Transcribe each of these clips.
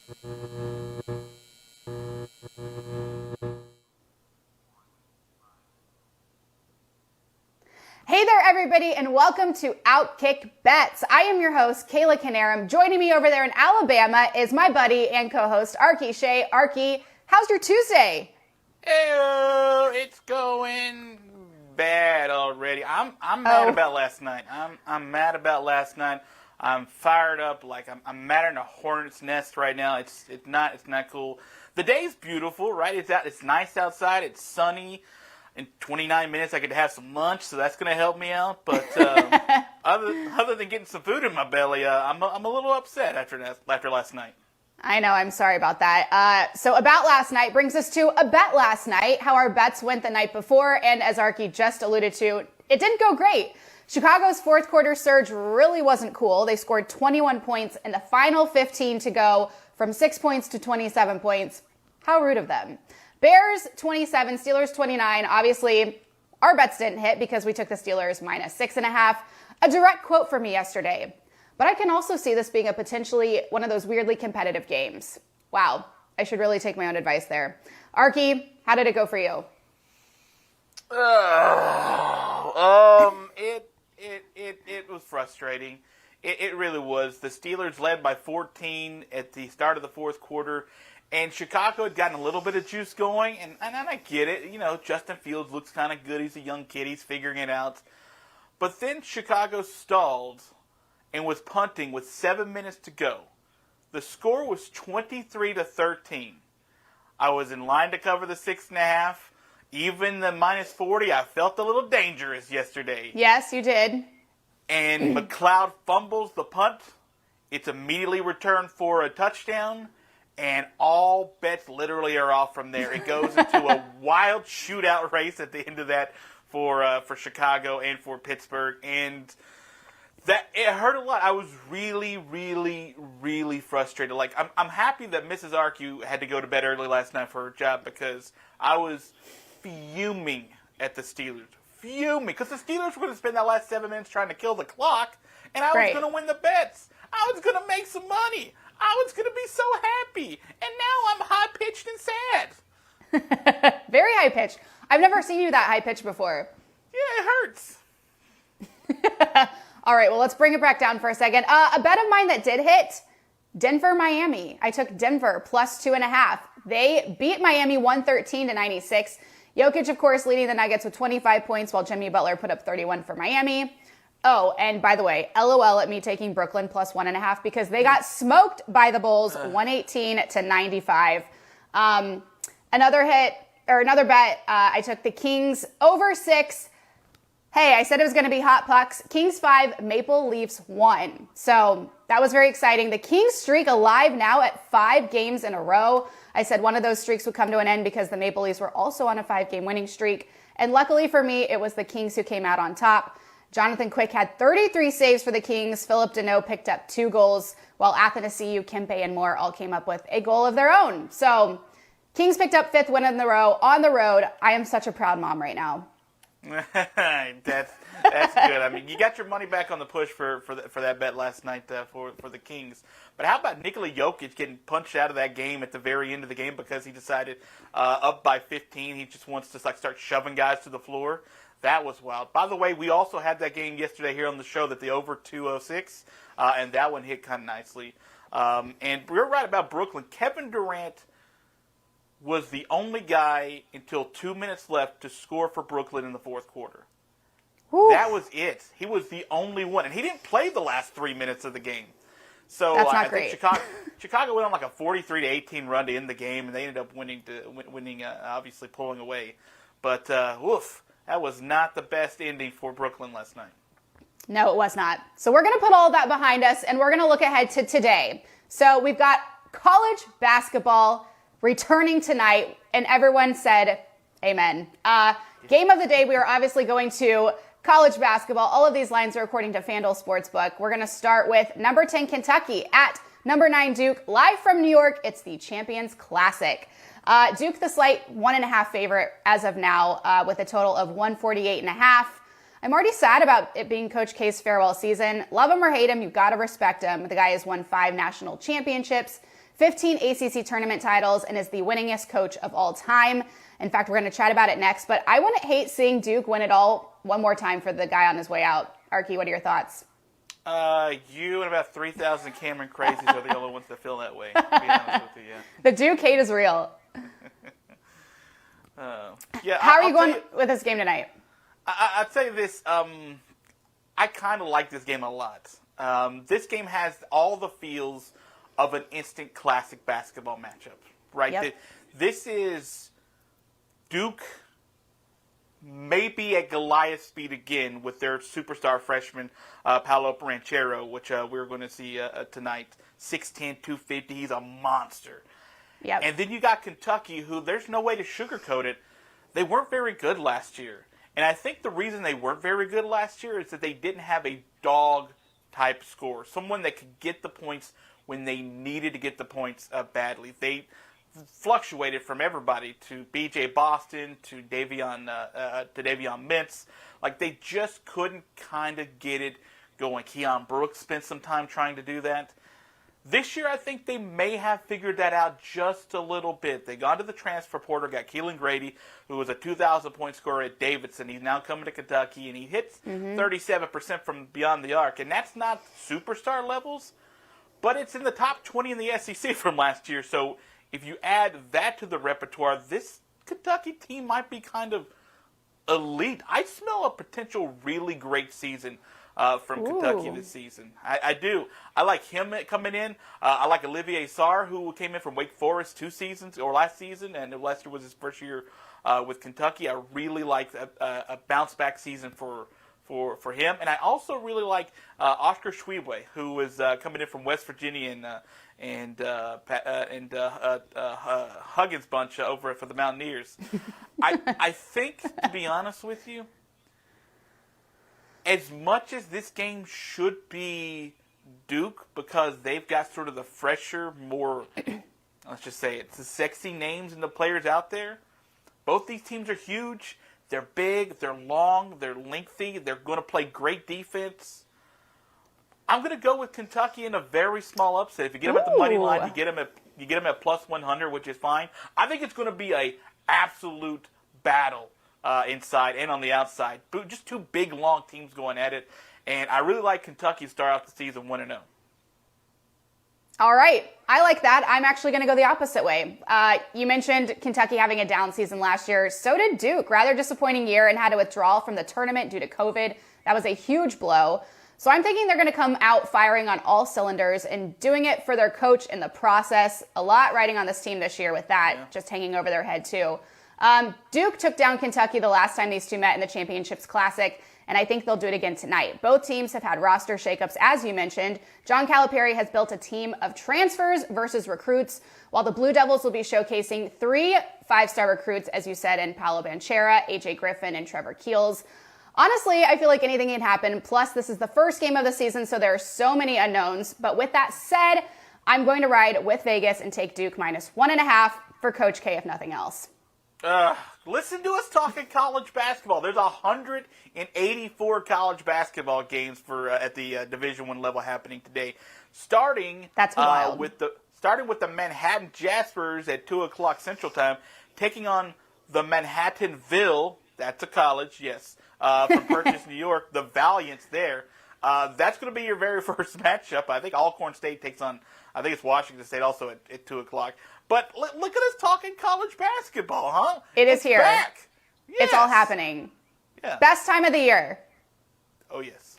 Hey there, everybody, and welcome to OutKick Bets. I am your host, Kayla Canarum. Joining me over there in Alabama is my buddy and co-host, Arky Shay. Arky, how's your Tuesday? Hey, it's going bad already. I'm mad about last night. I'm mad about last night. I'm fired up, like I'm mad in a hornet's nest right now. It's not cool. The day's beautiful, right? It's nice outside. It's sunny. In 29 minutes, I could have some lunch, so that's going to help me out. But other than getting some food in my belly, I'm a little upset after last night. I know, I'm sorry about that. So about last night brings us to a bet last night, how our bets went the night before, and as Arky just alluded to, it didn't go great. Chicago's fourth quarter surge really wasn't cool. They scored 21 points in the final 15 to go, from 6 points to 27 points. How rude of them. Bears 27, Steelers 29. Obviously, our bets didn't hit because we took the Steelers minus 6.5. A direct quote from me yesterday. But I can also see this being a potentially one of those weirdly competitive games. Wow, I should really take my own advice there. Arky, how did it go for you? It was frustrating. It really was. The Steelers led by 14 at the start of the fourth quarter. And Chicago had gotten a little bit of juice going, and I get it. You know, Justin Fields looks kind of good. He's a young kid. He's figuring it out. But then Chicago stalled and was punting with 7 minutes to go. The score was 23-13. I was in line to cover the 6.5. Even the minus 40, I felt a little dangerous yesterday. Yes, you did. And McLeod fumbles the punt. It's immediately returned for a touchdown. And all bets literally are off from there. It goes into a wild shootout race at the end of that for Chicago and for Pittsburgh. And that it hurt a lot. I was really, really, really frustrated. Like, I'm happy that Mrs. Arky had to go to bed early last night for her job because I was fuming at the Steelers. Fuming. Because the Steelers were going to spend that last 7 minutes trying to kill the clock, and I was going to win the bets. I was going to make some money. I was going to be so happy. And now I'm high-pitched and sad. Very high-pitched. I've never seen you that high-pitched before. Yeah, it hurts. All right, well, let's bring it back down for a second. A bet of mine that did hit, Denver, Miami. I took Denver plus 2.5. They beat Miami 113-96. Jokic, of course, leading the Nuggets with 25 points, while Jimmy Butler put up 31 for Miami. Oh, and by the way, LOL at me taking Brooklyn plus 1.5 because they got smoked by the Bulls 118-95. Another bet, I took the Kings over 6. Hey, I said it was going to be hot pucks. Kings 5, Maple Leafs 1. So that was very exciting. The Kings streak alive now at 5 games in a row. I said one of those streaks would come to an end because the Maple Leafs were also on a 5-game winning streak. And luckily for me, it was the Kings who came out on top. Jonathan Quick had 33 saves for the Kings. Philip Deneau picked up 2 goals, while Athanasiou, Kempe, and Moore all came up with a goal of their own. So Kings picked up 5th win in a row on the road. I am such a proud mom right now. That's good. I mean, you got your money back on the push for that bet last night for the Kings. But how about Nikola Jokic getting punched out of that game at the very end of the game because he decided up by 15 he just wants to start shoving guys to the floor? That was wild. By the way, we also had that game yesterday here on the show that the over 206, and that one hit kind of nicely. And we're right about Brooklyn. Kevin Durant was the only guy until 2 minutes left to score for Brooklyn in the fourth quarter. Oof. That was it. He was the only one. And he didn't play the last 3 minutes of the game. So that's not I great. think Chicago went on like a 43-18 run to end the game, and they ended up winning, obviously pulling away. But, woof. That was not the best ending for Brooklyn last night. No, it was not. So we're going to put all of that behind us, and we're going to look ahead to today. So we've got college basketball returning tonight, and everyone said amen. Game of the day, we are obviously going to college basketball. All of these lines are according to FanDuel Sportsbook. We're going to start with number 10 Kentucky at number 9 Duke. Live from New York, it's the Champions Classic. Duke, the slight 1.5 favorite as of now, with a total of 148.5. I'm already sad about it being Coach K's farewell season. Love him or hate him, you've got to respect him. The guy has won 5 national championships, 15 ACC tournament titles, and is the winningest coach of all time. In fact, we're going to chat about it next, but I wouldn't hate seeing Duke win it all one more time for the guy on his way out. Arky, what are your thoughts? You and about 3,000 Cameron crazies are the only ones that feel that way, to be honest with you. The Duke hate is real. Yeah. How are you going with this game tonight? I'll tell you this. I kind of like this game a lot. This game has all the feels of an instant classic basketball matchup, right? Yep. This is Duke maybe at Goliath speed again with their superstar freshman, Paolo Ranchero, which we're going to see tonight. 6'10", 250. He's a monster. Yep. And then you got Kentucky, who there's no way to sugarcoat it. They weren't very good last year. And I think the reason they weren't very good last year is that they didn't have a dog-type scorer, someone that could get the points when they needed to get the points badly. They fluctuated from everybody to B.J. Boston to Davion Mintz. Like, they just couldn't kind of get it going. Keon Brooks spent some time trying to do that. This year, I think they may have figured that out just a little bit. They got to the transfer portal, got Keelan Grady, who was a 2,000-point scorer at Davidson. He's now coming to Kentucky, and he hits 37% from beyond the arc. And that's not superstar levels, but it's in the top 20 in the SEC from last year. So if you add that to the repertoire, this Kentucky team might be kind of elite. I smell a potential really great season from Kentucky this season. I do. I like him coming in. I like Olivier Sarr, who came in from Wake Forest last season, and last year was his first year with Kentucky. I really like a bounce-back season for him. And I also really like Oscar Schwebe, who is coming in from West Virginia and Huggins bunch over for the Mountaineers. I think, to be honest with you, as much as this game should be Duke because they've got sort of the fresher, more, let's just say it's the sexy names and the players out there, both these teams are huge. They're big, they're long, they're lengthy, they're going to play great defense. I'm going to go with Kentucky in a very small upset. If you get them at the money line, you get them at plus 100, which is fine. I think it's going to be a absolute battle inside and on the outside. Just two big, long teams going at it. And I really like Kentucky to start out the season 1-0. All right. I like that. I'm actually going to go the opposite way. You mentioned Kentucky having a down season last year. So did Duke. Rather disappointing year and had to withdraw from the tournament due to COVID. That was a huge blow. So I'm thinking they're going to come out firing on all cylinders and doing it for their coach in the process. A lot riding on this team this year with that just hanging over their head too. Duke took down Kentucky the last time these two met in the Championships Classic, and I think they'll do it again tonight. Both teams have had roster shakeups, as you mentioned. John Calipari has built a team of transfers versus recruits, while the Blue Devils will be showcasing 3 5-star recruits, as you said, in Paolo Banchera, AJ Griffin, and Trevor Keels. Honestly, I feel like anything can happen. Plus, this is the first game of the season, so there are so many unknowns. But with that said, I'm going to ride with Vegas and take Duke minus 1.5 for Coach K, if nothing else. Listen to us talking college basketball. There's 184 college basketball games for at the Division I level happening today. Starting with the Manhattan Jaspers at 2:00 Central Time, taking on the Manhattanville. That's a college, yes. From Purchase, New York, the Valiants there. That's going to be your very first matchup. I think Alcorn State takes on, I think it's Washington State also at 2:00. But look at us talking college basketball, huh? It's here. Back. Yes. It's all happening. Yeah. Best time of the year. Oh, yes.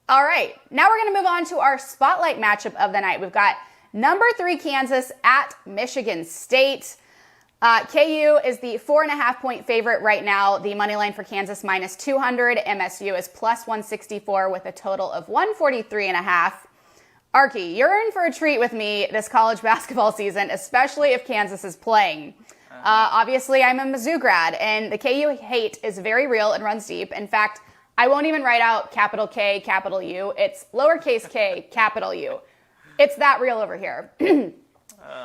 All right. Now we're going to move on to our spotlight matchup of the night. We've got number 3 Kansas at Michigan State. KU is the 4.5-point favorite right now. The money line for Kansas minus 200. MSU is plus 164 with a total of 143.5. Arky, you're in for a treat with me this college basketball season, especially if Kansas is playing. Obviously, I'm a Mizzou grad, and the KU hate is very real and runs deep. In fact, I won't even write out capital K, capital U. It's lowercase k, capital U. It's that real over here.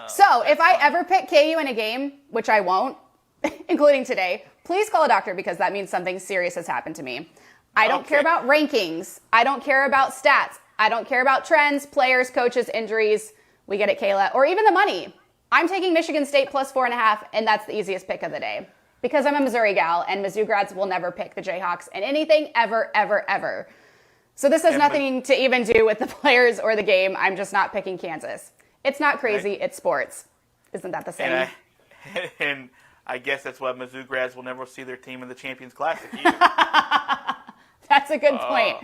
So if I ever pick KU in a game, which I won't, including today, please call a doctor because that means something serious has happened to me. I don't care about rankings. I don't care about stats. I don't care about trends, players, coaches, injuries. we get it, Kayla, or even the money. I'm taking Michigan State plus 4.5, and that's the easiest pick of the day. Because I'm a Missouri gal, and Mizzou grads will never pick the Jayhawks in anything ever, ever, ever. So this has nothing to even do with the players or the game. I'm just not picking Kansas. It's not crazy. It's sports. Isn't that the same? And I guess that's why Mizzou grads will never see their team in the Champions Classic either. That's a good point.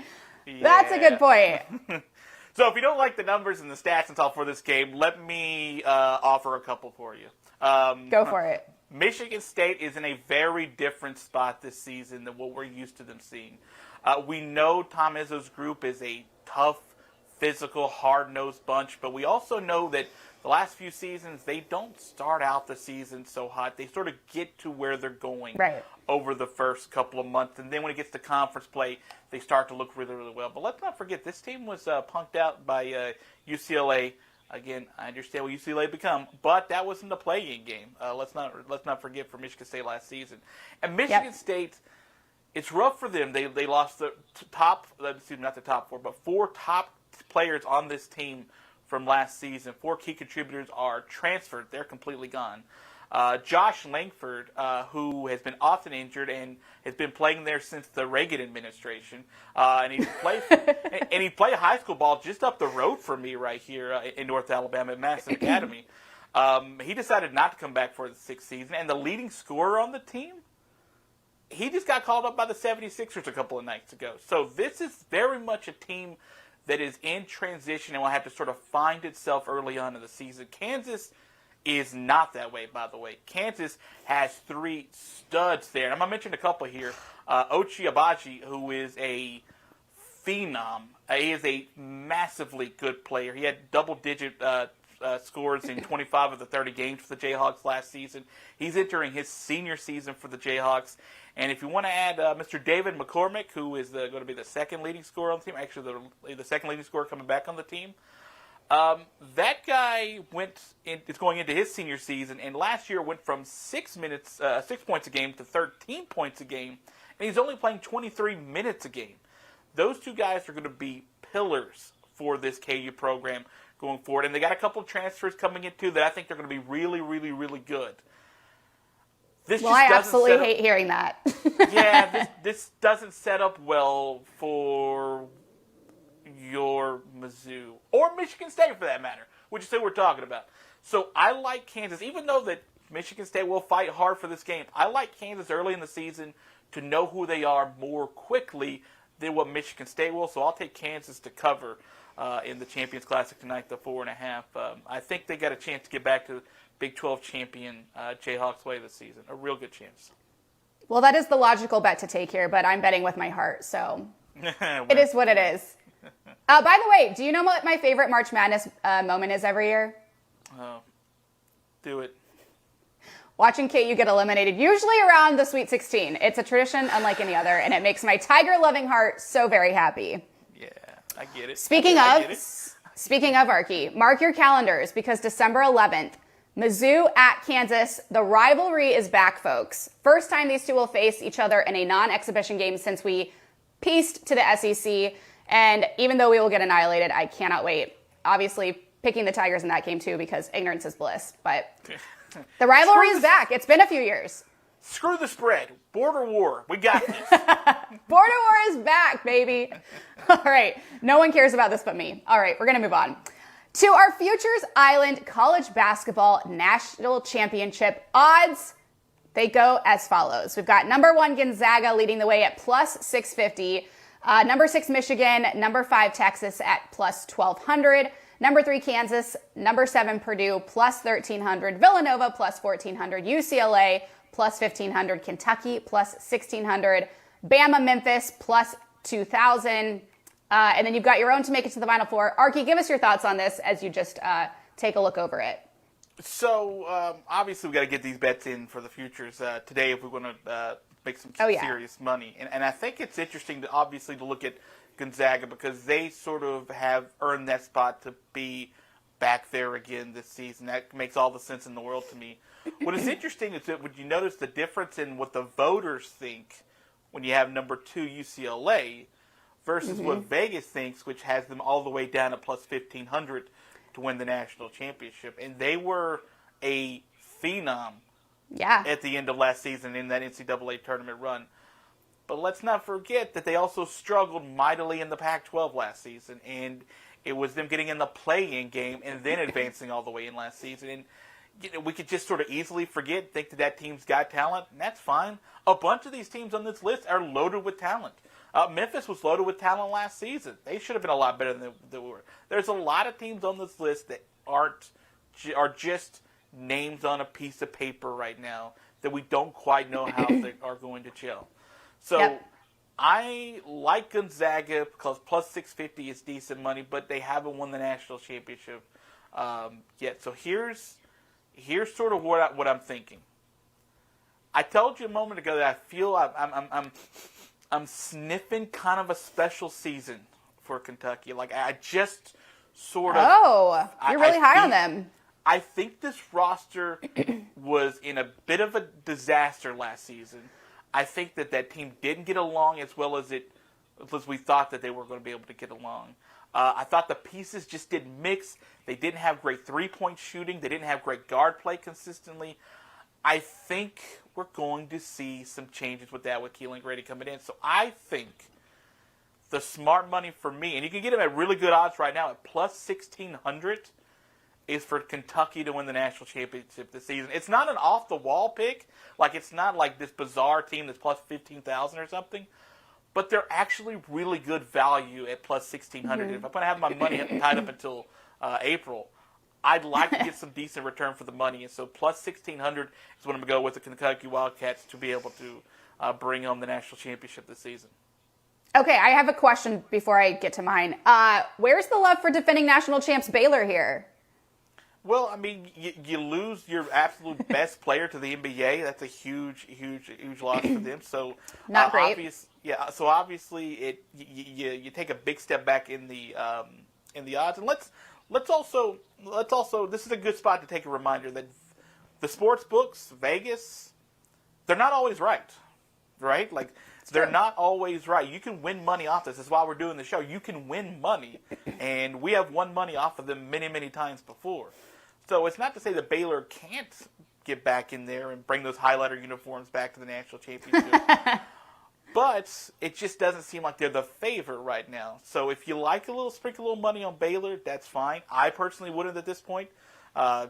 Yeah. That's a good point. So if you don't like the numbers and the stats and stuff for this game, let me offer a couple for you. Go for it. Michigan State is in a very different spot this season than what we're used to them seeing. We know Tom Izzo's group is a tough, physical, hard-nosed bunch, but we also know that the last few seasons, they don't start out the season so hot. They sort of get to where they're going over the first couple of months, and then when it gets to conference play, they start to look really, really well. But let's not forget, this team was punked out by UCLA. Again, I understand what UCLA become, but that wasn't a play-in game. Let's not forget for Michigan State last season. And Michigan State, it's rough for them. They lost the top, excuse me, not the top four, but 4 top players on this team from last season. 4 key contributors are transferred. They're completely gone. Josh Langford, who has been often injured and has been playing there since the Reagan administration, and he played high school ball just up the road from me right here in North Alabama at Madison Academy. He decided not to come back for the 6th season, and the leading scorer on the team, he just got called up by the 76ers a couple of nights ago. So this is very much a team that is in transition and will have to sort of find itself early on in the season. Kansas is not that way, by the way. Kansas has 3 studs there. And I'm going to mention a couple here. Ochai Agbaji, who is a phenom. He is a massively good player. He had double-digit scores in 25 of the 30 games for the Jayhawks last season. He's entering his senior season for the Jayhawks. And if you want to add Mr. David McCormick, who is going to be the second leading scorer on the team, actually the second leading scorer coming back on the team, that guy is going into his senior season, and last year went from 6 points a game to 13 points a game, and he's only playing 23 minutes a game. Those 2 guys are going to be pillars for this KU program going forward, and they got a couple of transfers coming in too that I think they're going to be really, really, really good. I absolutely hate hearing that. this doesn't set up well for your Mizzou, or Michigan State for that matter, which is who we're talking about. So I like Kansas, even though that Michigan State will fight hard for this game. I like Kansas early in the season to know who they are more quickly than what Michigan State will, so I'll take Kansas to cover in the Champions Classic tonight, the 4.5. I think they got a chance to get back to Big 12 champion Jayhawks way this season, a real good chance. Well, that is the logical bet to take here, but I'm betting with my heart, so it is what it is. By the way, do you know what my favorite March Madness moment is every year? Do it. Watching KU get eliminated, usually around the Sweet 16. It's a tradition unlike any other, and it makes my Tiger-loving heart so very happy. Yeah, I get it. Speaking of, Arky, mark your calendars because December 11th, Mizzou at Kansas. The rivalry is back, folks. First time these 2 will face each other in a non-exhibition game since we pieced to the SEC. And even though we will get annihilated, I cannot wait. Obviously, picking the Tigers in that game, too, because ignorance is bliss. But the rivalry is back. It's been a few years. Screw the spread. Border war. We got this. Border war is back, baby. All right. No one cares about this but me. All right. We're going to move on to our Futures Island College Basketball National Championship odds. They go as follows. We've got number 1 Gonzaga leading the way at plus 650. Number 6 Michigan. Number 5 Texas at plus 1200. Number 3 Kansas. Number 7 Purdue plus 1300. Villanova plus 1400. UCLA plus 1500. Kentucky plus 1600. Bama Memphis plus 2000. And then you've got your own to make it to the Final Four. Arky, give us your thoughts on this as you just take a look over it. So, obviously, we got to get these bets in for the futures today if we want to make some serious money. And I think it's interesting to look at Gonzaga because they sort of have earned that spot to be back there again this season. That makes all the sense in the world to me. What is interesting is that would you notice the difference in what the voters think when you have number 2 UCLA versus what Vegas thinks, which has them all the way down at plus 1,500 to win the national championship. And they were a phenom at the end of last season in that NCAA tournament run. But let's not forget that they also struggled mightily in the Pac-12 last season. And it was them getting in the play-in game and then advancing all the way in last season. And we could just sort of easily think that team's got talent, and that's fine. A bunch of these teams on this list are loaded with talent. Memphis was loaded with talent last season. They should have been a lot better than they were. There's a lot of teams on this list that are just names on a piece of paper right now that we don't quite know how they are going to gel. So I like Gonzaga because plus 650 is decent money, but they haven't won the national championship yet. So here's sort of what I'm thinking. I told you a moment ago that I feel I'm sniffing kind of a special season for Kentucky. Like I just sort of. Oh, you're really high on them. I think this roster was in a bit of a disaster last season. I think that team didn't get along as well as we thought that they were going to be able to get along. I thought the pieces just didn't mix. They didn't have great three-point shooting. They didn't have great guard play consistently. I think we're going to see some changes with that with Keelan Grady coming in. So I think the smart money for me, and you can get them at really good odds right now at plus 1,600, is for Kentucky to win the national championship this season. It's not an off-the-wall pick. Like, it's not like this bizarre team that's plus 15,000 or something. But they're actually really good value at plus 1,600. Mm-hmm. If I'm going to have my money tied up until April, I'd like to get some decent return for the money. And so plus 1,600 is what I'm going to go with the Kentucky Wildcats to be able to bring home the national championship this season. Okay, I have a question before I get to mine. Where's the love for defending national champs Baylor here? Well, I mean, you lose your absolute best player to the NBA. That's a huge loss for them. So not great. So obviously, you take a big step back in the odds. And let's also this is a good spot to take a reminder that the sports books, Vegas, they're not always right? Like they're not always right. You can win money off this. That's why we're doing the show. You can win money, and we have won money off of them many times before. So it's not to say that Baylor can't get back in there and bring those highlighter uniforms back to the national championship. But it just doesn't seem like they're the favorite right now. So if you like sprinkle a little money on Baylor, that's fine. I personally wouldn't at this point,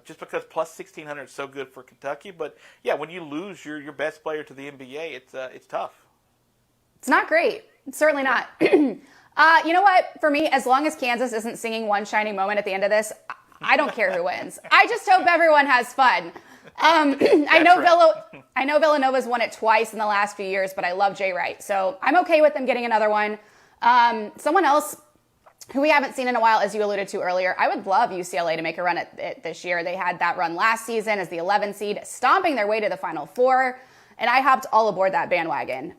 just because plus 1,600 is so good for Kentucky. But yeah, when you lose your best player to the NBA, it's tough. It's not great. It's certainly not. You know what? For me, as long as Kansas isn't singing One Shining Moment at the end of this, I don't care who wins. I just hope everyone has fun. I know Villanova's won it twice in the last few years, but I love Jay Wright, so I'm okay with them getting another one. Someone else who we haven't seen in a while, as you alluded to earlier, I would love UCLA to make a run at it this year. They had that run last season as the 11 seed, stomping their way to the Final Four, and I hopped all aboard that bandwagon.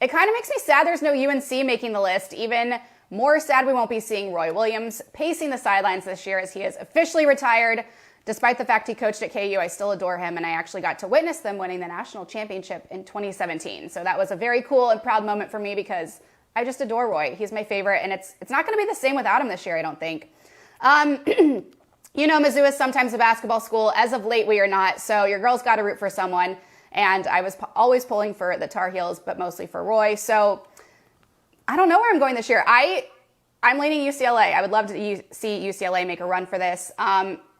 It kind of makes me sad there's no UNC making the list, even more sad we won't be seeing Roy Williams pacing the sidelines this year as he is officially retired. Despite the fact he coached at KU, I still adore him, and I actually got to witness them winning the national championship in 2017. So that was a very cool and proud moment for me because I just adore Roy. He's my favorite, and it's not going to be the same without him this year, I don't think. Mizzou is sometimes a basketball school. As of late, we are not. So your girl's got to root for someone, and I was always pulling for the Tar Heels, but mostly for Roy. So I don't know where I'm going this year. I'm leaning UCLA. I would love to see UCLA make a run for this.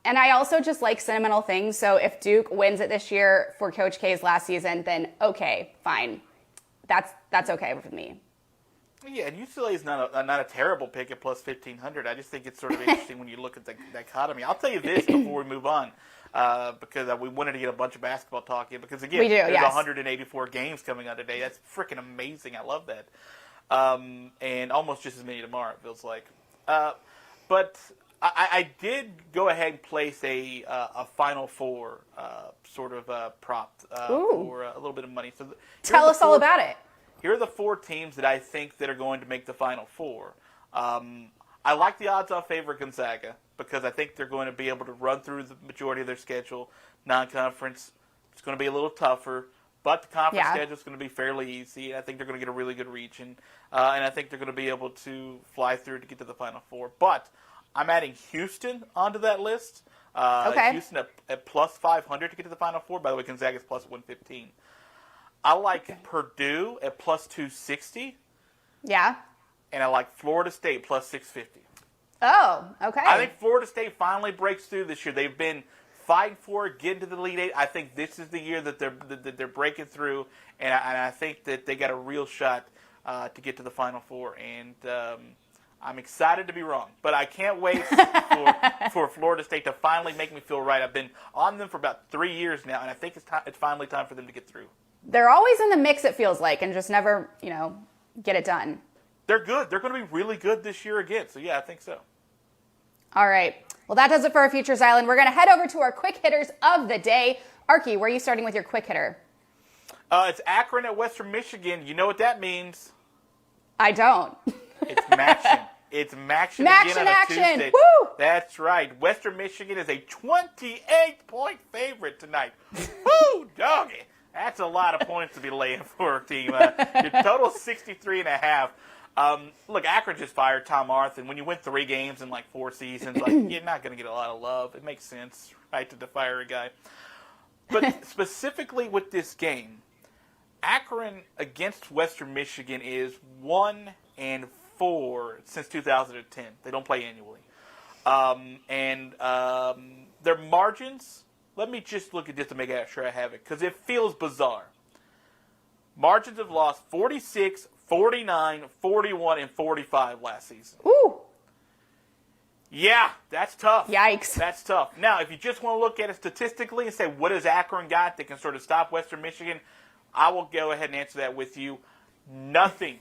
And I also just like sentimental things. So if Duke wins it this year for Coach K's last season, then okay, fine. That's okay with me. Yeah, and UCLA is not a terrible pick at plus 1,500. I just think it's sort of interesting when you look at the dichotomy. I'll tell you this before we move on, because we wanted to get a bunch of basketball talk in. Because again, there's 184 games coming out today. That's freaking amazing. I love that. And almost just as many tomorrow, it feels like. But I did go ahead and place a Final Four sort of prop for a little bit of money. So tell us all about it. Here are the four teams that I think that are going to make the Final Four. I like the odds-on favorite Gonzaga because I think they're going to be able to run through the majority of their schedule. Non-conference, it's going to be a little tougher. But the conference schedule is going to be fairly easy. I think they're going to get a really good region. And I think they're going to be able to fly through to get to the Final Four. But I'm adding Houston onto that list. Okay. Houston at plus 500 to get to the Final Four. By the way, Gonzaga's plus 115. I like Purdue at plus 260. Yeah. And I like Florida State plus 650. Oh, okay. I think Florida State finally breaks through this year. They've been fighting for it, getting to the Elite Eight. I think this is the year that they're breaking through, and I think that they got a real shot to get to the Final Four. And I'm excited to be wrong, but I can't wait for Florida State to finally make me feel right. I've been on them for about 3 years now, and I think it's finally time for them to get through. They're always in the mix, it feels like, and just never, get it done. They're good. They're going to be really good this year again. So, yeah, I think so. All right. Well, that does it for our Futures Island. We're going to head over to our quick hitters of the day. Arky, where are you starting with your quick hitter? It's Akron at Western Michigan. You know what that means. I don't. It's Maction. It's Maction again on a Tuesday. Woo! That's right. Western Michigan is a 28-point favorite tonight. Woo, doggy. That's a lot of points to be laying for a team. Your total is 63.5. Look, Akron just fired Tom Arthur. When you win 3 games in like 4 seasons, you're not going to get a lot of love. It makes sense, right, to fire a guy. But specifically with this game, Akron against Western Michigan is 1-4 since 2010. They don't play annually. Their margins, let me just look at this to make sure I have it, because it feels bizarre. Margins of loss 46, 49, 41, and 45 last season. Ooh. Yeah, that's tough. Yikes. That's tough. Now, if you just want to look at it statistically and say, what has Akron got that can sort of stop Western Michigan, I will go ahead and answer that with you. Nothing.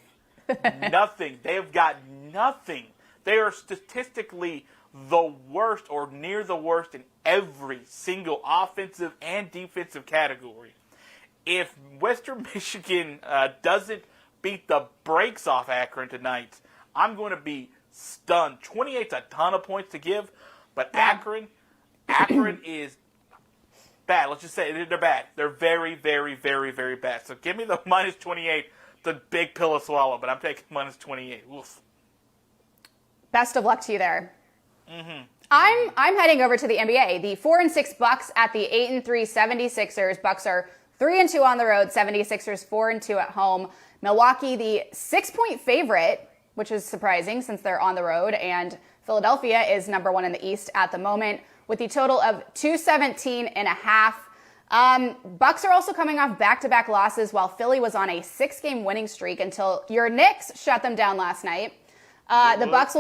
Nothing. They have got nothing. They are statistically the worst or near the worst in every single offensive and defensive category. If Western Michigan doesn't beat the brakes off Akron tonight, I'm going to be stunned. 28's a ton of points to give, but Akron is bad. Let's just say they're bad. They're very, very, very, very bad. So give me the minus 28. It's a big pill to swallow, but I'm taking minus 28. Oof. Best of luck to you there. Mm-hmm. I'm heading over to the NBA. The 4-6 Bucks at the 8-3 76ers. Bucks are 3-2 on the road. 76ers 4-2 at home. Milwaukee, the 6-point favorite, which is surprising since they're on the road, and Philadelphia is number 1 in the East at the moment with the total of 217.5. Bucks are also coming off back-to-back losses while Philly was on a 6-game winning streak until your Knicks shut them down last night. The Bucks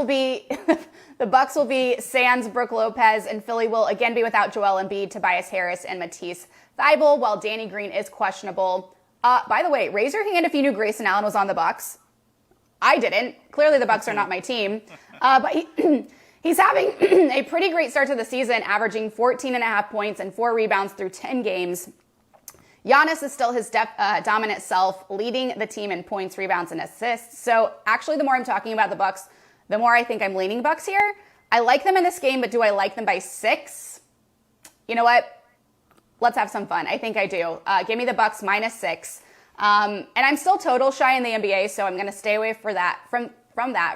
will be sans Brook Lopez, and Philly will again be without Joel Embiid, Tobias Harris, and Matisse Thybulle, while Danny Green is questionable. By the way, raise your hand if you knew Grayson Allen was on the Bucks. I didn't. Clearly, the Bucks are not my team. But he's having a pretty great start to the season, averaging 14.5 points and 4 rebounds through 10 games. Giannis is still his dominant self, leading the team in points, rebounds, and assists. So actually, the more I'm talking about the Bucks, the more I think I'm leaning Bucks here. I like them in this game, but do I like them by 6? You know what? Let's have some fun. I think I do. Give me the Bucks minus 6. And I'm still total shy in the NBA, so I'm going to stay away from that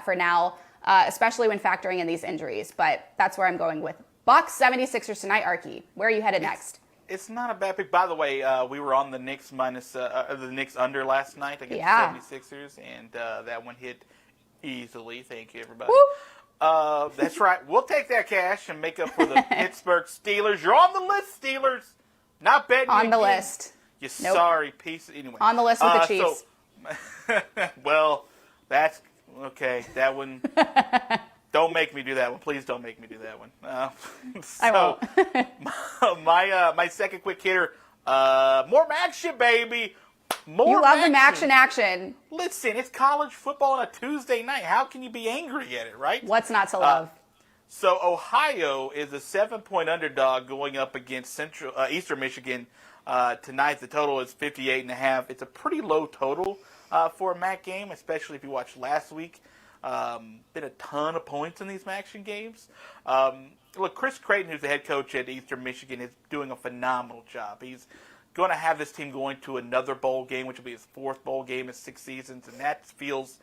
for now, especially when factoring in these injuries. But that's where I'm going with Bucks 76ers tonight. Arky, where are you headed next? It's not a bad pick. By the way, we were on the Knicks the Knicks under last night against the 76ers, and that one hit easily. Thank you, everybody. That's right. We'll take that cash and make up for the Pittsburgh Steelers. You're on the list, Steelers. Not betting on the again. list. You sorry piece. Anyway, on the list with the Chiefs. Well, that's okay. That one. Don't make me do that one. Please don't make me do that one. I won't. My second quick hitter, more action, baby. More you love action. the action. Listen, it's college football on a Tuesday night. How can you be angry at it, right? What's not to love? So Ohio is a 7-point underdog going up against Eastern Michigan tonight. The total is 58.5. It's a pretty low total for a MAC game, especially if you watched last week. Been a ton of points in these action games. Look, Chris Creighton, who's the head coach at Eastern Michigan, is doing a phenomenal job. He's going to have this team going to another bowl game, which will be his 4th bowl game in 6 seasons, and that feels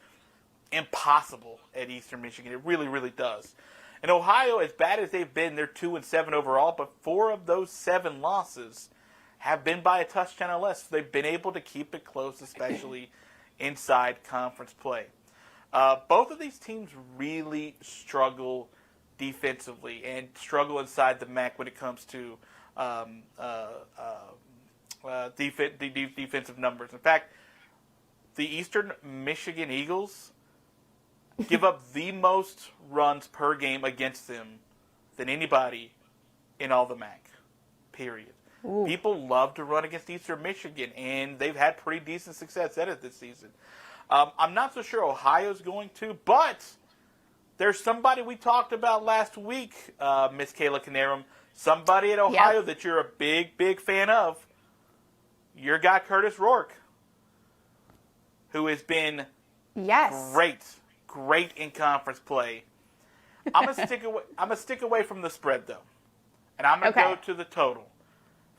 impossible at Eastern Michigan. It really, really does. And Ohio, as bad as they've been, they're 2-7 overall, but 4 of those 7 losses have been by a touchdown or less. So they've been able to keep it close, especially inside conference play. Both of these teams really struggle defensively and struggle inside the MAC when it comes to defensive numbers. In fact, the Eastern Michigan Eagles give up the most runs per game against them than anybody in all the MAC, period. Ooh. People love to run against Eastern Michigan, and they've had pretty decent success at it this season. I'm not so sure Ohio's going to, but there's somebody we talked about last week, Miss Kayla Canarum, somebody at Ohio that you're a big, big fan of. Your guy Curtis Rourke, who has been great in conference play. I'm gonna stick away from the spread though, and I'm gonna go to the total.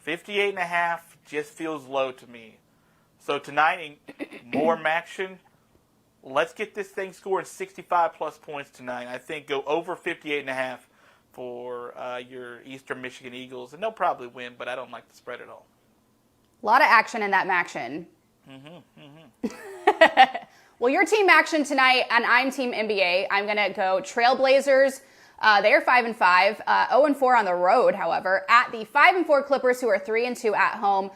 58.5 just feels low to me. So tonight, more action. Let's get this thing scoring 65 plus points tonight. I think go over 58.5 for your Eastern Michigan Eagles, and they'll probably win, but I don't like the spread at all. A lot of action in that action. Well, your team action tonight, and I'm Team NBA. I'm going to go Trailblazers. They are 5-5, 0-4 on the road, however, at the 5-4 Clippers, who are 3-2 at home.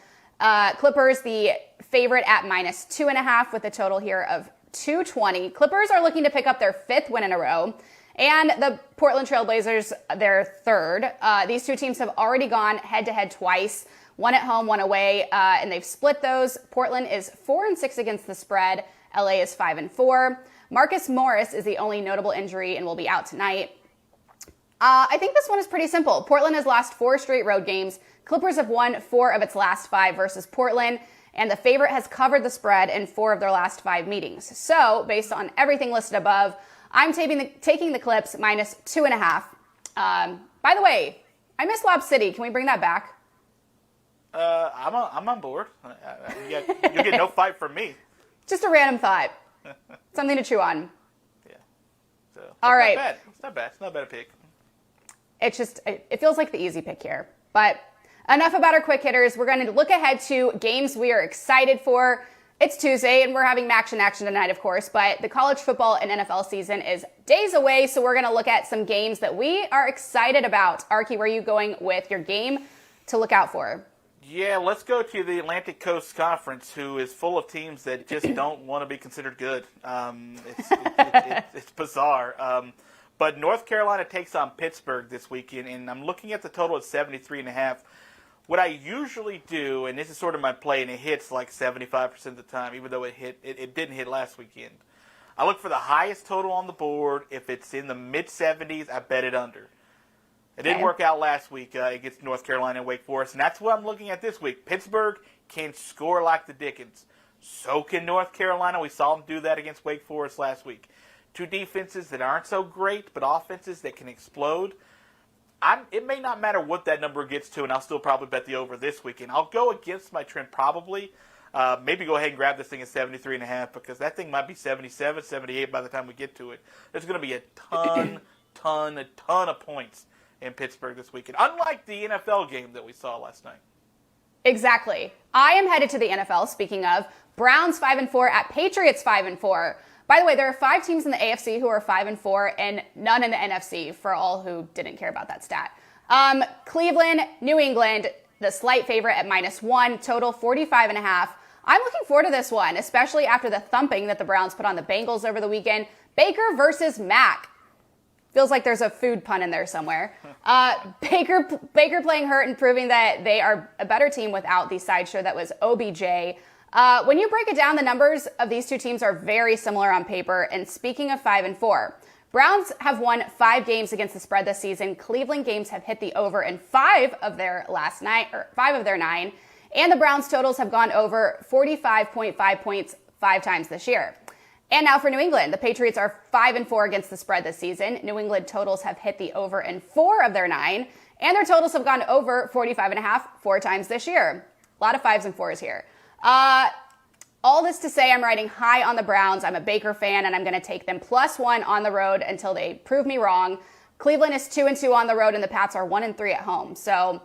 Clippers, the favorite at -2.5 with a total here of 220. Clippers are looking to pick up their 5th win in a row, and the Portland Trailblazers, their 3rd. These two teams have already gone head-to-head twice, one at home, one away, and they've split those. Portland is 4-6 against the spread. LA is 5-4. Marcus Morris is the only notable injury and will be out tonight. I think this one is pretty simple. Portland has lost 4 straight road games. Clippers have won 4 of its last 5 versus Portland, and the favorite has covered the spread in 4 of their last 5 meetings. So, based on everything listed above, I'm taking the Clips -2.5. By the way, I miss Lob City. Can we bring that back? I'm on board. You get no fight from me. Just a random thought. Something to chew on. Yeah. So, all right. It's not bad. It's not a bad pick. It feels like the easy pick here. But enough about our quick hitters. We're going to look ahead to games we are excited for. It's Tuesday, and we're having action tonight, of course, but the college football and NFL season is days away, so we're going to look at some games that we are excited about. Arky, where are you going with your game to look out for? Yeah, let's go to the Atlantic Coast Conference, who is full of teams that just don't want to be considered good. It's bizarre. But North Carolina takes on Pittsburgh this weekend, and I'm looking at the total at 73.5. What I usually do, and this is sort of my play, and it hits like 75% of the time, even though it didn't hit last weekend. I look for the highest total on the board. If it's in the mid-70s, I bet it under. It didn't work out last week against North Carolina and Wake Forest, and that's what I'm looking at this week. Pittsburgh can score like the Dickens. So can North Carolina. We saw them do that against Wake Forest last week. Two defenses that aren't so great, but offenses that can explode. It may not matter what that number gets to, and I'll still probably bet the over this weekend. I'll go against my trend probably. Maybe go ahead and grab this thing at 73.5 because that thing might be 77, 78 by the time we get to it. There's going to be a ton of points in Pittsburgh this weekend, unlike the NFL game that we saw last night. Exactly. I am headed to the NFL, speaking of. Browns 5-4 at Patriots 5-4. By the way, there are 5 teams in the AFC who are 5-4 and none in the NFC, for all who didn't care about that stat. Cleveland, New England, the slight favorite at -1, total 45.5. I'm looking forward to this one, especially after the thumping that the Browns put on the Bengals over the weekend. Baker versus Mac. Feels like there's a food pun in there somewhere. Baker playing hurt and proving that they are a better team without the sideshow that was OBJ. When you break it down, the numbers of these two teams are very similar on paper. And speaking of 5-4, Browns have won 5 games against the spread this season. Cleveland games have hit the over in 5 of their 9. And the Browns totals have gone over 45.5 points 5 times this year. And now for New England, the Patriots are 5-4 against the spread this season. New England totals have hit the over in 4 of their 9, and their totals have gone over 45.5 4 times this year. A lot of 5s and 4s here. All this to say, I'm riding high on the Browns. I'm a Baker fan, and I'm going to take them +1 on the road until they prove me wrong. Cleveland is 2-2 on the road, and the Pats are 1-3 at home. So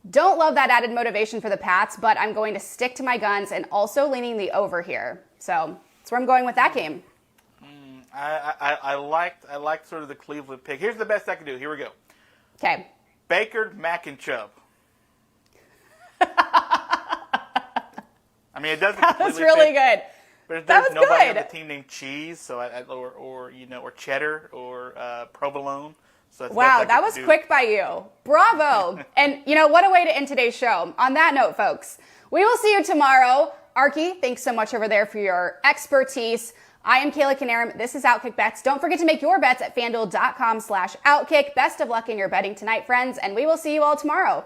don't love that added motivation for the Pats, but I'm going to stick to my guns and also leaning the over here. So that's where I'm going with that game. I liked sort of the Cleveland pick. Here's the best I can do. Here we go. Okay. Baker, Mac, and Chubb. I mean, it doesn't. That was really good. But That there's was nobody good. on the team named Cheese, so or cheddar or provolone. So that's the Wow, best I that could was do. quick by you. Bravo. And what a way to end today's show. On that note, folks, we will see you tomorrow. Arky, thanks so much over there for your expertise. I am Kayla Canarum. This is OutKick Bets. Don't forget to make your bets at FanDuel.com/OutKick. Best of luck in your betting tonight, friends, and we will see you all tomorrow.